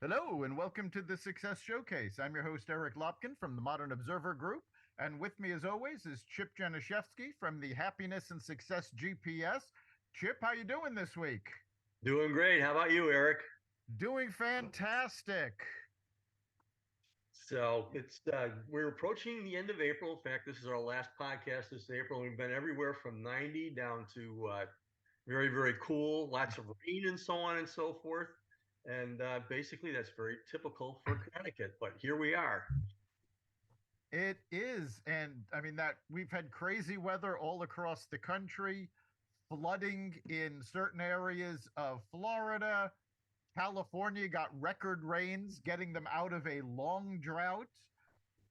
Hello, and welcome to the Success Showcase. I'm your host, Eric Lopkin from the Modern Observer Group. And with me, as always, is Chip Januszewski from the Happiness and Success GPS. Chip, how you doing this week? Doing great. How about you, Eric? Doing fantastic. So we're approaching the end of April. In fact, this is our last podcast this April. We've been everywhere from 90 down to very, very cool, lots of rain and so on and so forth. And basically, that's very typical for Connecticut. But here we are. It is. And I mean, that we've had crazy weather all across the country, flooding in certain areas of Florida. California got record rains, getting them out of a long drought.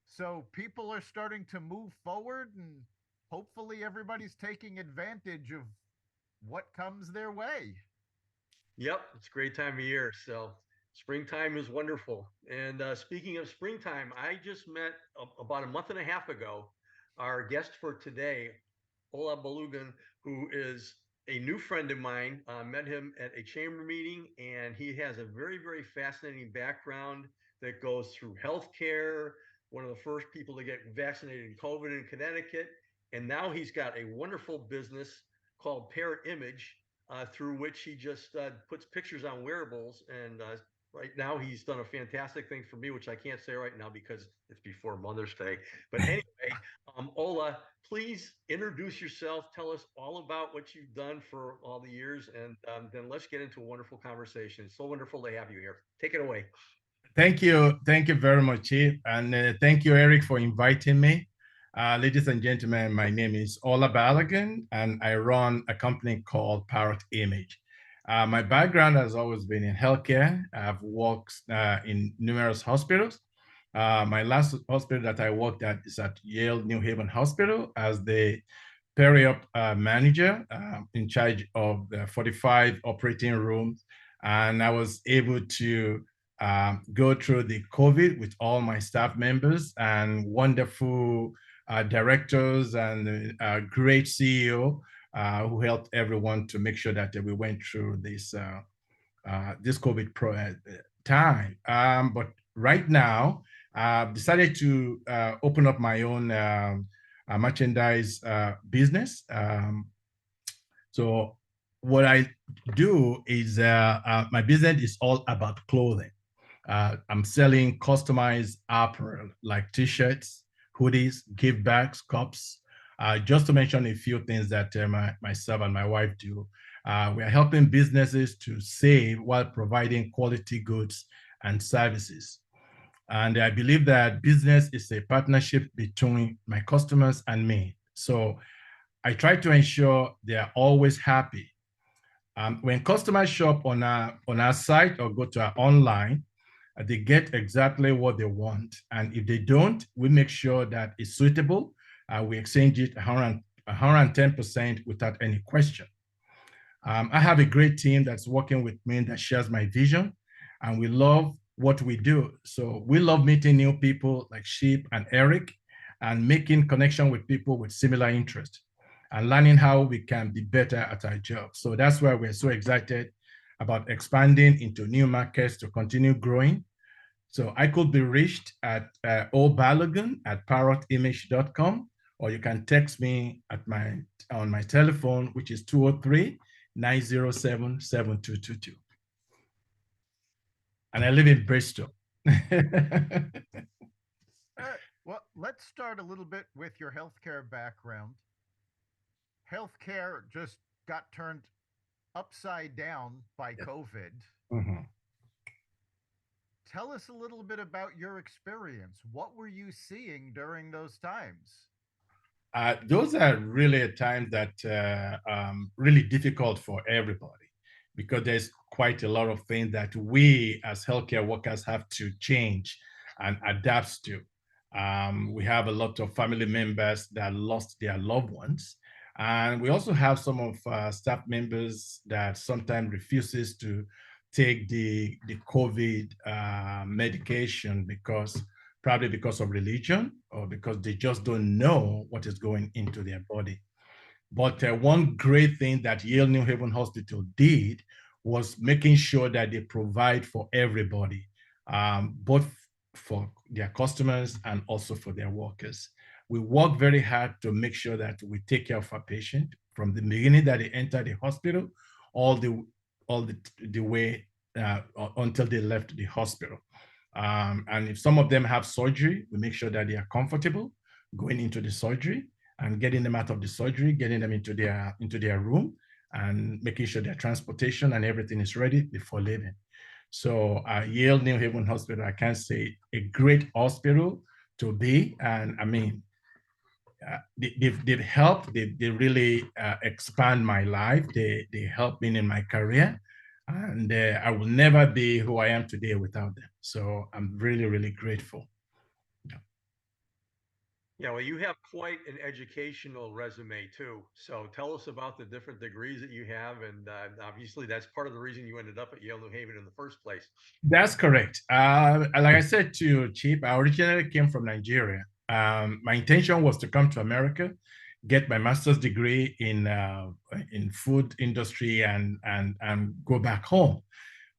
So people are starting to move forward, and hopefully everybody's taking advantage of what comes their way. Yep, it's a great time of year. So springtime is wonderful. And speaking of springtime, I just met about a month and a half ago our guest for today, Ola Balogun, who is a new friend of mine. Met him at a chamber meeting, and he has a very, very fascinating background that goes through healthcare. One of the first people to get vaccinated in COVID in Connecticut, and now he's got a wonderful business called Parrot Image, through which he just puts pictures on wearables. And right now, he's done a fantastic thing for me, which I can't say right now because it's before Mother's Day. But anyway, Ola, please introduce yourself. Tell us all about what you've done for all the years, and then let's get into a wonderful conversation. It's so wonderful to have you here. Take it away. Thank you. Thank you very much, Chief. And thank you, Eric, for inviting me. Ladies and gentlemen, my name is Ola Balogun, and I run a company called Parrot Image. My background has always been in healthcare. I've worked in numerous hospitals. My last hospital that I worked at is at Yale New Haven Hospital as the peri-op manager in charge of the 45 operating rooms. And I was able to go through the COVID with all my staff members and wonderful directors and great CEO who helped everyone to make sure that we went through this COVID time. But right now, I've decided to open up my own merchandise business. So what I do is my business is all about clothing. I'm selling customized apparel like t-shirts, hoodies, gift bags, cups, just to mention a few things that myself and my wife do. We are helping businesses to save while providing quality goods and services. And I believe that business is a partnership between my customers and me. So I try to ensure they are always happy. When customers shop on our site or go to our online, they get exactly what they want. And if they don't, we make sure that it's suitable. We exchange it 110% without any question. I have a great team that's working with me that shares my vision, and we love what we do. So we love meeting new people like Sheep and Eric and making connection with people with similar interests and learning how we can be better at our job. So that's why we're so excited about expanding into new markets to continue growing. So I could be reached at obalogun at parrotimage.com, or you can text me at on my telephone, which is 203-907-7222. And I live in Bristol. All right. Well, let's start a little bit with your healthcare background. Healthcare just got turned upside down by COVID. Mhm. Tell us a little bit about your experience. What were you seeing during those times? Those are really times that really difficult for everybody because there's quite a lot of things that we as healthcare workers have to change and adapt to. We have a lot of family members that lost their loved ones. And we also have some of staff members that sometimes refuses to take the COVID medication because probably because of religion or because they just don't know what is going into their body. But one great thing that Yale New Haven Hospital did was making sure that they provide for everybody. both for their customers and also for their workers. We work very hard to make sure that we take care of our patient from the beginning that they enter the hospital, all the way until they left the hospital. And if some of them have surgery, we make sure that they are comfortable going into the surgery and getting them out of the surgery, getting them into their room, and making sure their transportation and everything is ready before leaving. So Yale New Haven Hospital, I can say a great hospital to be. And I mean, they've helped, they really expand my life. They help me in my career. And I will never be who I am today without them. So I'm really, really grateful. Yeah, well, you have quite an educational resume too. So tell us about the different degrees that you have. And obviously, that's part of the reason you ended up at Yale New Haven in the first place. That's correct. Like I said to Chip, I originally came from Nigeria. My intention was to come to America, get my master's degree in food industry, and go back home.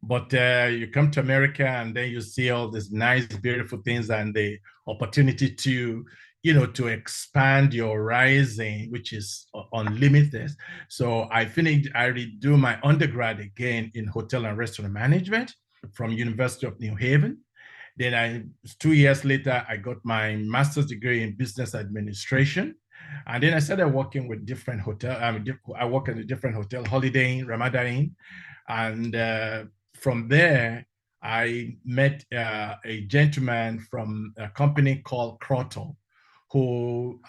But you come to America and then you see all these nice, beautiful things and the opportunity to, to expand your horizon, which is unlimited. So I redo my undergrad again in hotel and restaurant management from University of New Haven. Then 2 years later, I got my master's degree in business administration. And then I started working with different hotels. I work in a different hotel, Holiday Inn, Ramada Inn. And from there, I met a gentleman from a company called Crottle, who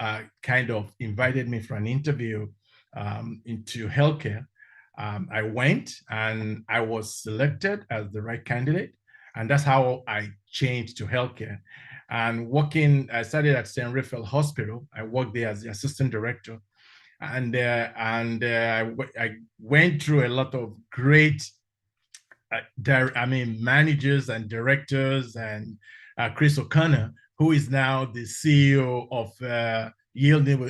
kind of invited me for an interview into healthcare. I went and I was selected as the right candidate. And that's how I changed to healthcare. And I started at St. Raphael Hospital. I worked there as the assistant director. And I went through a lot of great managers and directors, and Chris O'Connor, who is now the CEO of Yale New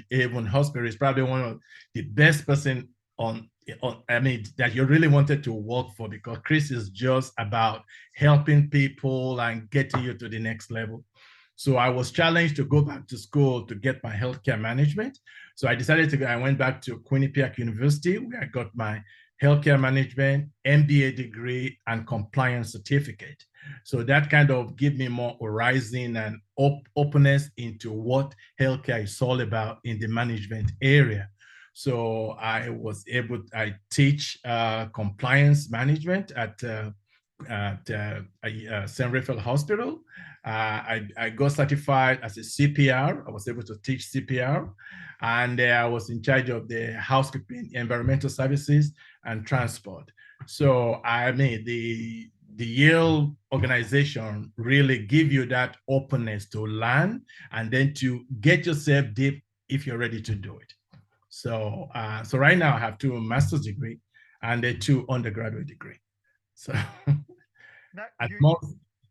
Haven Hospital, is probably one of the best person that you really wanted to work for, because Chris is just about helping people and getting you to the next level. So I was challenged to go back to school to get my healthcare management. So I decided to go. I went back to Quinnipiac University, where I got my healthcare management, MBA degree, and compliance certificate. So that kind of gave me more horizon and openness into what healthcare is all about in the management area. So I teach compliance management at St. Raphael Hospital. I got certified as a CPR. I was able to teach CPR. And I was in charge of the housekeeping, environmental services, and transport. So the Yale organization really give you that openness to learn and then to get yourself deep if you're ready to do it. So right now I have 2 master's degree and a 2 undergraduate degree. So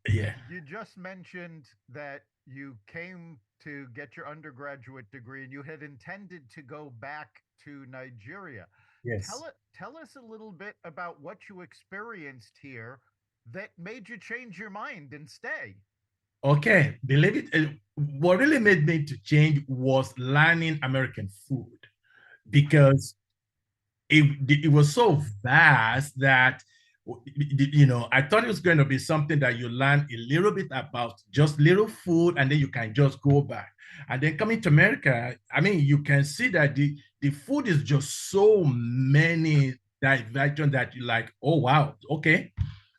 you just mentioned that you came to get your undergraduate degree and you had intended to go back to Nigeria. Yes. Tell us a little bit about what you experienced here that made you change your mind and stay. Okay, believe it. What really made me to change was learning American food, because it was so vast that I thought it was going to be something that you learn a little bit about, just little food, and then you can just go back. And then coming to America, you can see that the food is just so many diversions that you're like, oh wow, okay.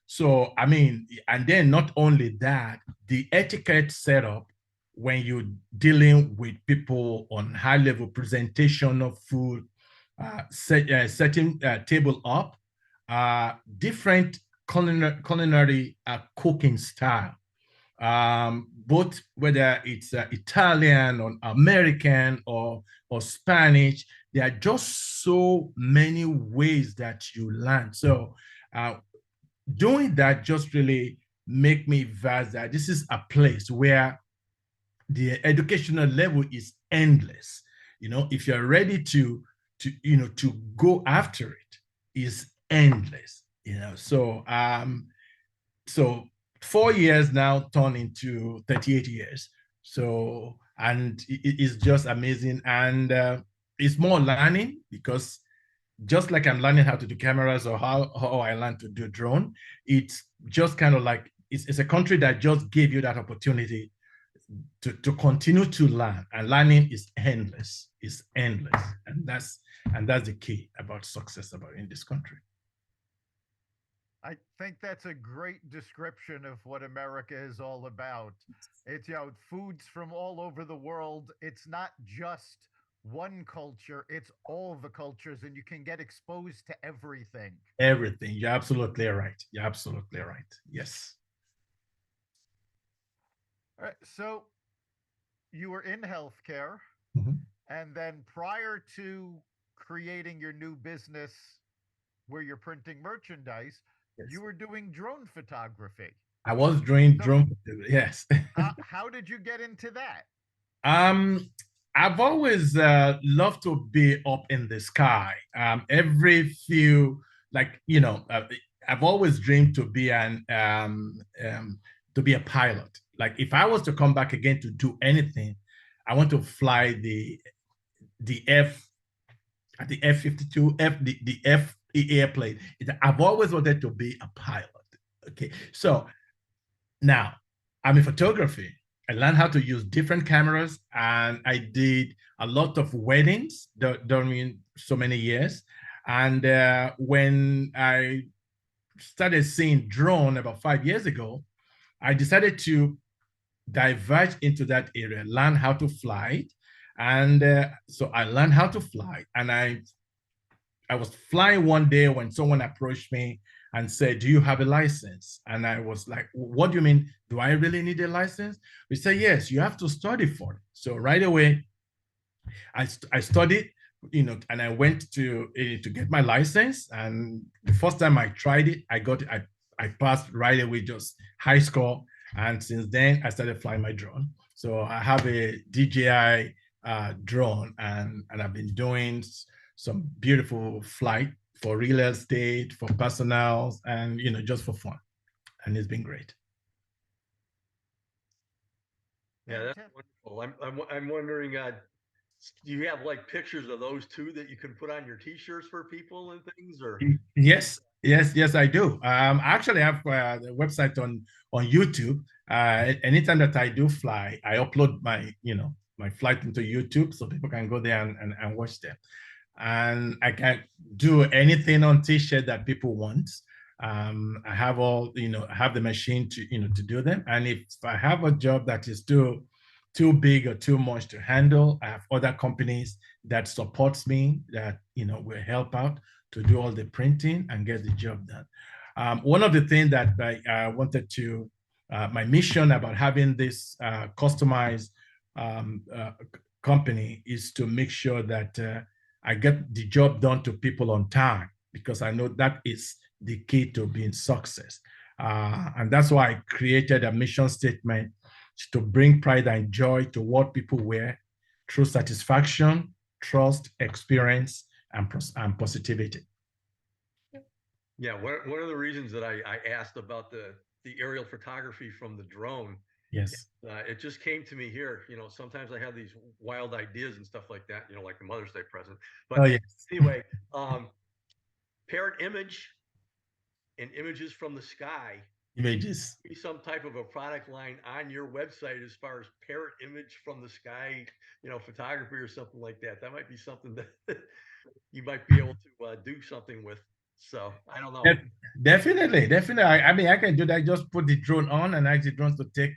So and then not only that, the etiquette setup when you're dealing with people on high level presentation of food, setting table up, different culinary cooking style, both whether it's Italian or American or Spanish. There are just so many ways that you learn. So doing that just really make me vast that this is a place where the educational level is endless. If you're ready to go after it, is endless. So 4 years now turned into 38 years. So, and it's just amazing. And it's more learning because just like I'm learning how to do cameras or how I learned to do drone, it's just kind of like it's a country that just gave you that opportunity to continue to learn, and learning is endless. It's endless, and that's the key about success about in this country. I think that's a great description of what America is all about. It's, foods from all over the world. It's not just one culture, it's all the cultures, and you can get exposed to everything. Everything. You're absolutely right. You're absolutely right. Yes. All right. So you were in healthcare, Mhm. and then prior to creating your new business where you're printing merchandise, Yes. you were doing drone photography. I was doing So, drone. Yes. how did you get into that? Um, I've always loved to be up in the sky. Every few, like I've always dreamed to be a pilot. Like if I was to come back again to do anything, I want to fly the F the F-52 the F airplane. I've always wanted to be a pilot. Okay, so now I'm in photography. I learned how to use different cameras, and I did a lot of weddings during so many years. And when I started seeing drone about 5 years ago, I decided to diverge into that area, learn how to fly. And so I learned how to fly, and I was flying one day when someone approached me and said, "Do you have a license?" And I was like, "What do you mean? Do I really need a license?" We said, "Yes, you have to study for it." So right away, I studied, and I went to get my license. And the first time I tried it, I passed right away, just high score. And since then, I started flying my drone. So I have a DJI drone, and I've been doing some beautiful flight for real estate, for personals, and just for fun. And it's been great. Yeah, that's wonderful. I'm wondering, do you have like pictures of those too that you can put on your T-shirts for people and things, or? Yes, I do. I actually have the website on YouTube. Anytime that I do fly, I upload my flight into YouTube so people can go there and watch them. And I can do anything on T-shirt that people want. I have I have the machine to do them. And if I have a job that is too big or too much to handle, I have other companies that supports me that will help out to do all the printing and get the job done. One of the things that I wanted to, my mission about having this customized company is to make sure that I get the job done to people on time, because I know that is the key to being success. And that's why I created a mission statement to bring pride and joy to what people wear through satisfaction, trust, experience, and positivity. Yeah, one of the reasons that I asked about the aerial photography from the drone, Yes. it just came to me here. Sometimes I have these wild ideas and stuff like that. Like the Mother's Day present. But yes. anyway, parent image and images from the sky. Images. Be some type of a product line on your website as far as parent image from the sky, photography or something like that. That might be something that you might be able to do something with. So I don't know. Definitely. I mean, I can do that. Just put the drone on and ask the drone to take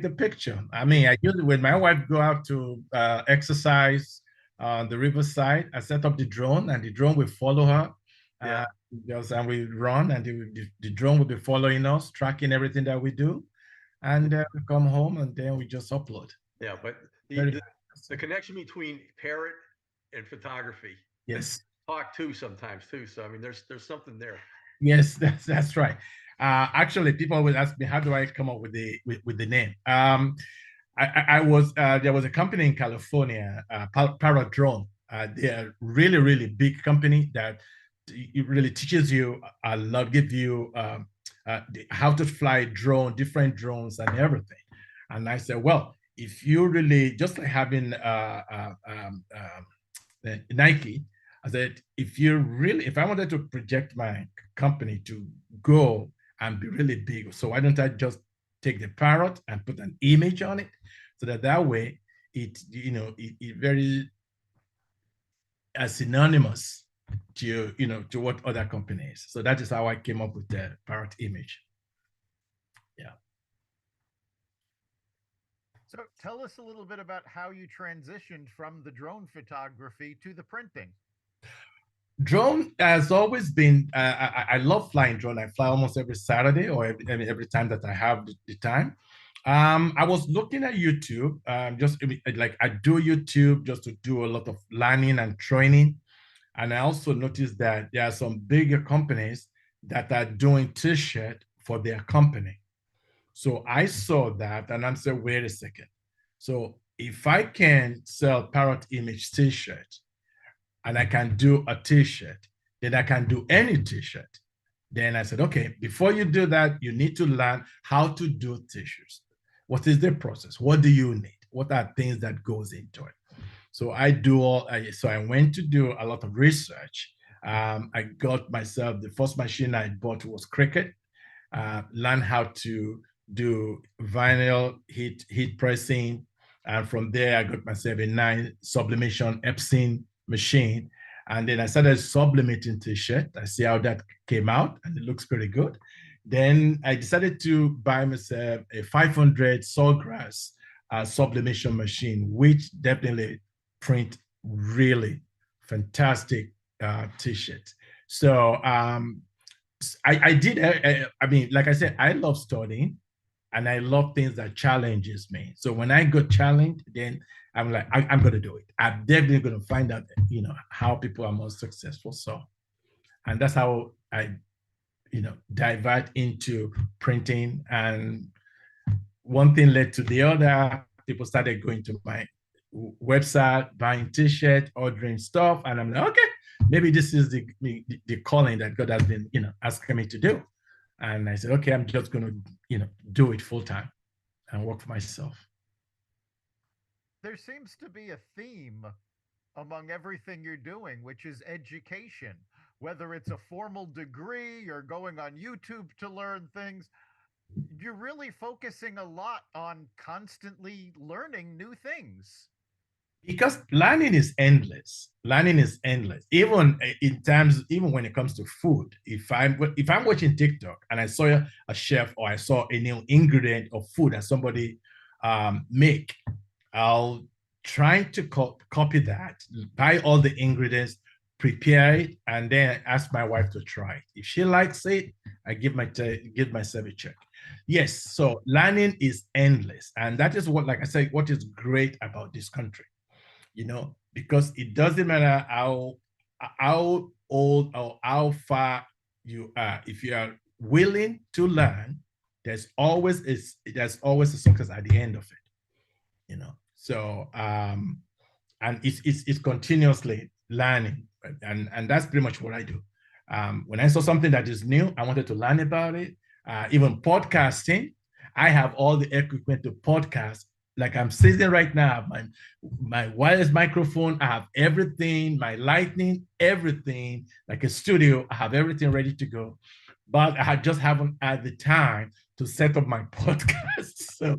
the picture. I mean, I usually when my wife go out to exercise on the riverside, I set up the drone, and the drone will follow her. Yeah. And we run, and the drone will be following us, tracking everything that we do, and we come home, and then we just upload. Yeah, but the connection between parrot and photography. Yes. Talk too sometimes too. So I mean, there's something there. Yes, that's right. Actually, people will ask me, how do I come up with the name? I was there was a company in California, Paradrone. They're really, really big company that it really teaches you a lot, give you how to fly different drones and everything. And I said, well, if you really, just like having Nike, I said, if I wanted to project my company to go and be really big, so why don't I just take the parrot and put an image on it, so that way it very synonymous to what other companies. So that is how I came up with the parrot image. Yeah. So tell us a little bit about how you transitioned from the drone photography to the printing. Drone has always been, I love flying drone. I fly almost every Saturday or every time that I have the time. I was looking at YouTube, just like I do YouTube just to do a lot of learning and training. And I also noticed that there are some bigger companies that are doing t-shirt for their company. So I saw that and I'm saying, wait a second. So if I can sell parrot image t-shirt and I can do a t-shirt, then I can do any t-shirt. Then I said, okay, before you do that, you need to learn how to do t-shirts. What is the process? What do you need? What are things that goes into it? So I went to do a lot of research. I got myself, the first machine I bought was Cricut. Learn how to do vinyl heat pressing. And from there, I got myself a 9 sublimation Epson machine. And then I started sublimating t-shirt. I see how that came out and it looks pretty good. Then I decided to buy myself a 500 Sawgrass sublimation machine, which definitely print really fantastic t-shirts. So I did, I mean, like I said, I love studying and I love things that challenges me. So when I got challenged, then I'm like, I'm going to do it. I'm definitely going to find out, how people are most successful. So, and that's how I, divert into printing. And one thing led to the other. People started going to my website, buying t-shirt, ordering stuff. And I'm like, okay, maybe this is the calling that God has been, asking me to do. And I said, okay, I'm just going to, do it full time and work for myself. There seems to be a theme among everything you're doing, which is education, whether it's a formal degree or going on YouTube to learn things. You're really focusing a lot on constantly learning new things. Because learning is endless. Learning is endless. Even even when it comes to food. If I'm watching TikTok and I saw a chef or I saw a new ingredient of food that somebody make, I'll try to copy that, buy all the ingredients, prepare it, and then ask my wife to try it. If she likes it, I give myself a check. Yes, so learning is endless, and that is what, like I said, what is great about this country. Because it doesn't matter how old or how far you are. If you are willing to learn, there's always a success at the end of it. So and it's continuously learning, and that's pretty much what I do. When I saw something that is new, I wanted to learn about it. Even podcasting, I have all the equipment to podcast. Like I'm sitting right now, my wireless microphone, I have everything, my lighting, everything, like a studio, I have everything ready to go. But I just haven't had the time to set up my podcast. So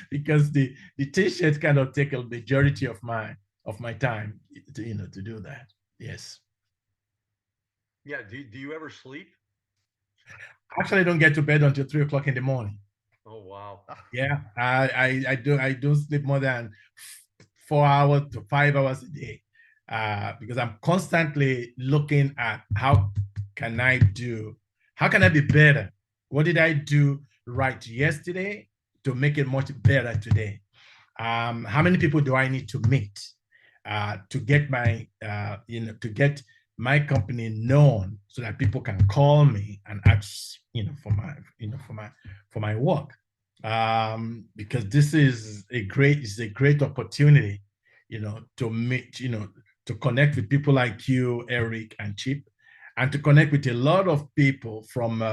because the t-shirt kind of take a majority of my time to do that. Yes. Yeah. Do you ever sleep? Actually, I don't get to bed until 3 o'clock in the morning. Oh wow. Yeah, I don't sleep more than 4 hours to 5 hours a day, because I'm constantly looking at how can I be better? What did I do right yesterday to make it much better today? How many people do I need to meet to get my company known so that people can call me and ask for my work, because this is a great opportunity to meet to connect with people like you, Eric and Chip, and to connect with a lot of people from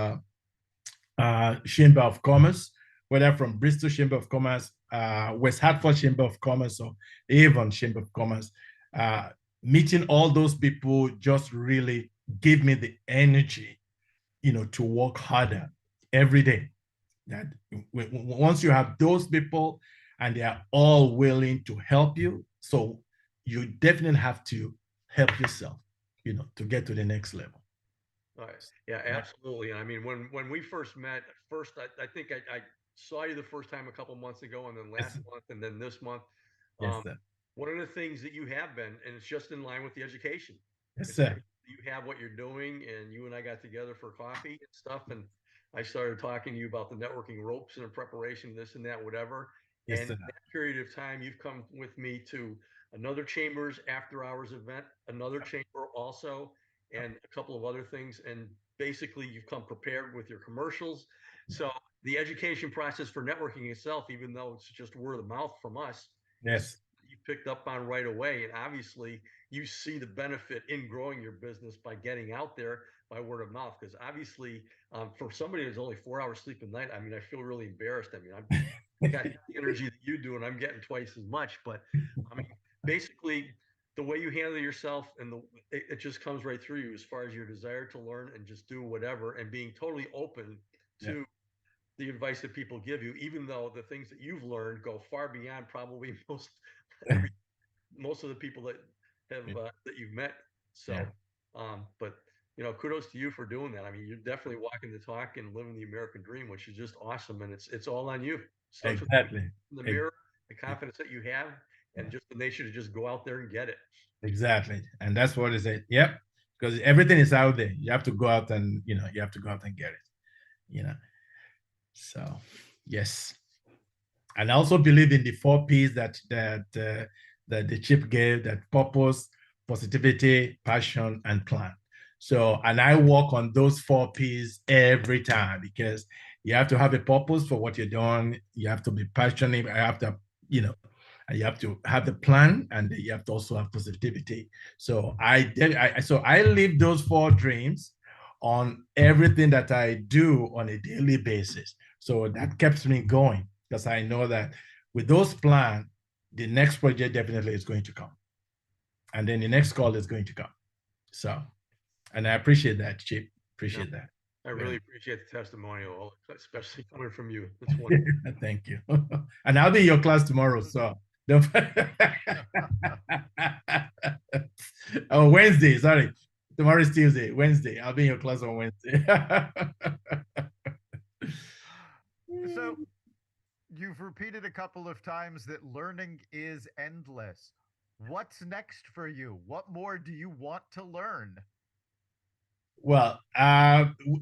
Chamber of Commerce, whether from Bristol Chamber of Commerce, West Hartford Chamber of Commerce, or Avon Chamber of Commerce. Meeting all those people just really gave me the energy, to work harder every day. That once you have those people and they are all willing to help you, so you definitely have to help yourself, to get to the next level. All right. Yeah, absolutely. And I mean, when we first met, I think I saw you the first time a couple months ago, and then last month, and then this month. Yes, sir. One of the things that you have been, and it's just in line with the education. Yes, sir. You have what you're doing, and you and I got together for coffee and stuff, and I started talking to you about the networking ropes and the preparation, this and that, whatever. Yes, and sir. in that period of time, you've come with me to another Chambers after hours event, another chamber also, and a couple of other things. And basically, you've come prepared with your commercials. So the education process for networking itself, even though it's just word of mouth from us, Yes. you picked up on right away. And obviously, you see the benefit in growing your business by getting out there by word of mouth. Because obviously, for somebody who's only 4 hours sleep a night, I mean, I feel really embarrassed. I mean, I've got the energy that you do, and I'm getting twice as much. But I mean, basically, the way you handle yourself and it just comes right through you as far as your desire to learn and just do whatever, and being totally open to the advice that people give you, even though the things that you've learned go far beyond probably most of the people that have that you've met. So, but kudos to you for doing that. I mean, you're definitely walking the talk and living the American dream, which is just awesome, and it's all on you. Starts Exactly. with the mirror, the confidence that you have, and just the nature to just go out there and get it. Exactly, and that's what is it. Yep, because everything is out there. You have to go out and you have to go out and get it. So yes, and I also believe in the 4 Ps that the chip gave: that purpose, positivity, passion, and plan. So, and I work on those 4 Ps every time, because you have to have a purpose for what you're doing. You have to be passionate. I have to, and you have to have the plan, and you have to also have positivity. So I live those 4 dreams on everything that I do on a daily basis. So that keeps me going, because I know that with those plans, the next project definitely is going to come. And then the next call is going to come. So, and I appreciate that, Chip. Appreciate that. I really appreciate the testimonial, especially coming from you. That's wonderful. Thank you. And I'll be in your class tomorrow, so don't. Oh, Wednesday, sorry. Tomorrow is Tuesday. Wednesday. I'll be in your class on Wednesday. So you've repeated a couple of times that learning is endless. What's next for you? What more do you want to learn? Well,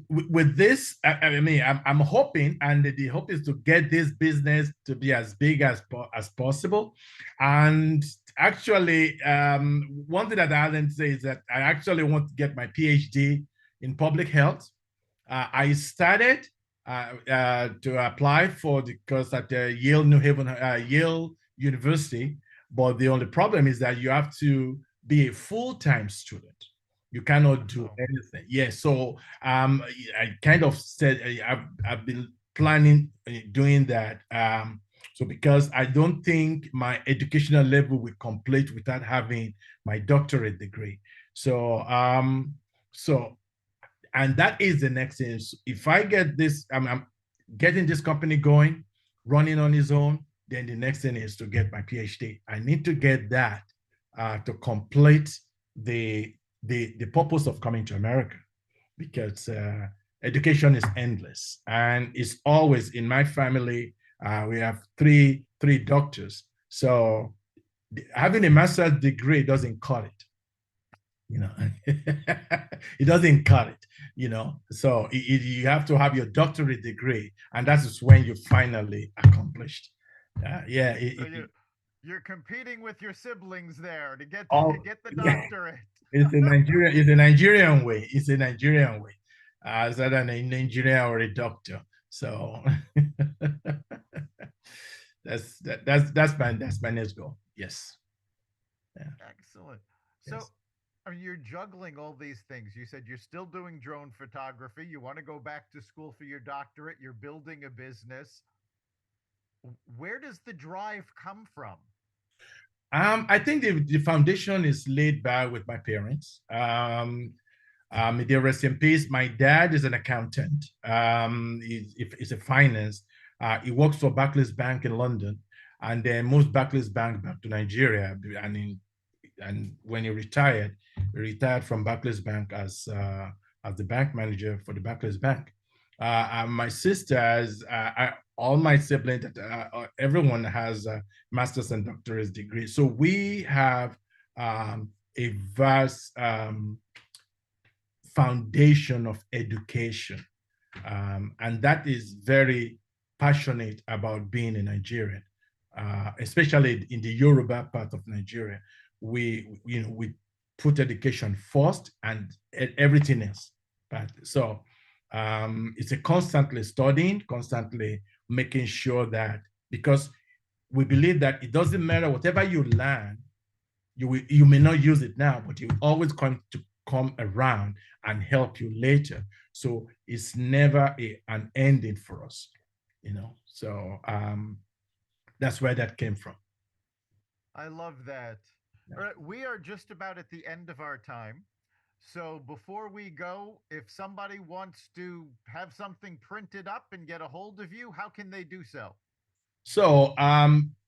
with this, I mean, I'm hoping, and the hope is to get this business to be as big as possible. And actually, one thing that I didn't say is that I actually want to get my PhD in public health. I started to apply for the course at Yale University, but the only problem is that you have to be a full-time student. You cannot do anything. Yeah, so I kind of said I've been planning doing that. So because I don't think my educational level will complete without having my doctorate degree. So and that is the next thing. So if I get this, I'm getting this company going, running on its own, then the next thing is to get my PhD. I need to get that to complete the purpose of coming to America, because education is endless, and it's always in my family. We have three doctors, so having a master's degree doesn't cut it. It doesn't cut it. So you have to have your doctorate degree, and that is when you finally accomplished. You're competing with your siblings there to get the doctorate. It's a Nigerian way. It's a Nigerian way. It's either a Nigerian or a doctor. So that's my next goal. Yes. Yeah. Excellent. So I mean, you're juggling all these things. You said you're still doing drone photography. You want to go back to school for your doctorate. You're building a business. Where does the drive come from? I think the foundation is laid back with my parents. May they rest in peace. My dad is an accountant. He's a finance. He works for Barclays Bank in London, and then moved Barclays Bank back to Nigeria. And when he retired from Barclays Bank as the bank manager for the Barclays Bank. And my sisters, all my siblings, everyone has a master's and doctorate degree. So we have a vast foundation of education. And that is very passionate about being a Nigerian, especially in the Yoruba part of Nigeria. We put education first and everything else. So it's a constantly studying, constantly making sure that, because we believe that it doesn't matter whatever you learn, you may not use it now, but you always come around and help you later. So it's never an ending for us, So that's where that came from. I love that. Yeah. All right, we are just about at the end of our time. So before we go, if somebody wants to have something printed up and get a hold of you, how can they do so? So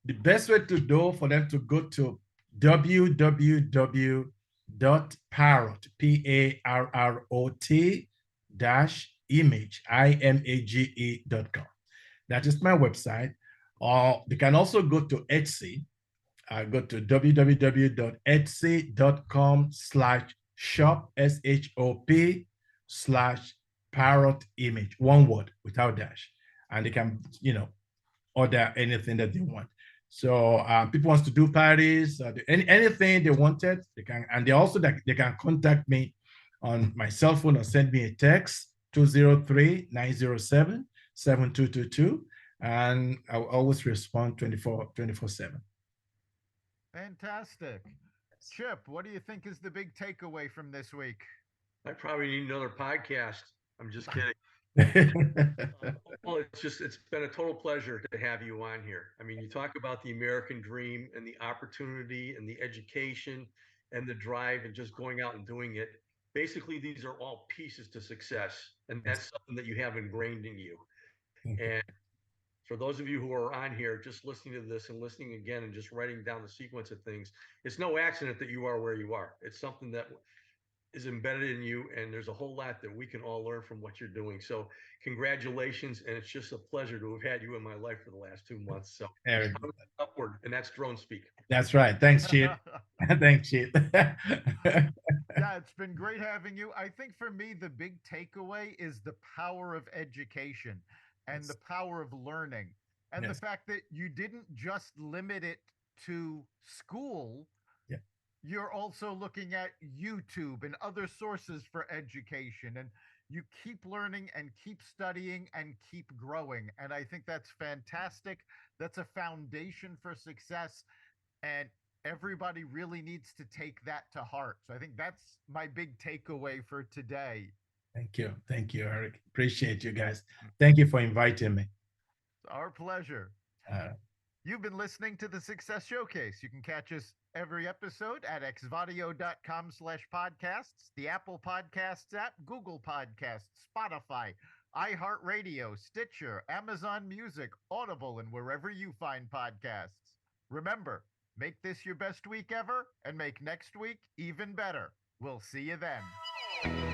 the best way to do for them to go to www.parrot, PARROT dash image.com. That is my website. Or they can also go to Etsy. Go to www.etsy.com/shop, SHOP/parrot image, one word without dash. And they can, order anything that they want. So people wants to do parties, anything they wanted, they can, and they can contact me on my cell phone or send me a text 203-907-7222, and I'll always respond 24/7. Fantastic. Chip, what do you think is the big takeaway from this week? I probably need another podcast. I'm just kidding. Well, it's been a total pleasure to have you on here. I mean, you talk about the American dream and the opportunity and the education and the drive and just going out and doing it. Basically, these are all pieces to success, and that's something that you have ingrained in you. And for those of you who are on here, just listening to this and listening again and just writing down the sequence of things, it's no accident that you are where you are. It's something that is embedded in you, and there's a whole lot that we can all learn from what you're doing. So congratulations, and it's just a pleasure to have had you in my life for the last 2 months. So upward, and that's drone speak. That's right. Thanks, Chief. Thanks, Chief. Yeah, it's been great having you. I think for me, the big takeaway is the power of education and the power of learning, and the fact that you didn't just limit it to school. Yeah. You're also looking at YouTube and other sources for education, and you keep learning and keep studying and keep growing. And I think that's fantastic. That's a foundation for success. And everybody really needs to take that to heart. So I think that's my big takeaway for today. Thank you. Thank you, Eric. Appreciate you guys. Thank you for inviting me. It's our pleasure. You've been listening to the Success Showcase. You can catch us every episode at xvadio.com/podcasts, the Apple Podcasts app, Google Podcasts, Spotify, iHeartRadio, Stitcher, Amazon Music, Audible, and wherever you find podcasts. Remember, make this your best week ever and make next week even better. We'll see you then.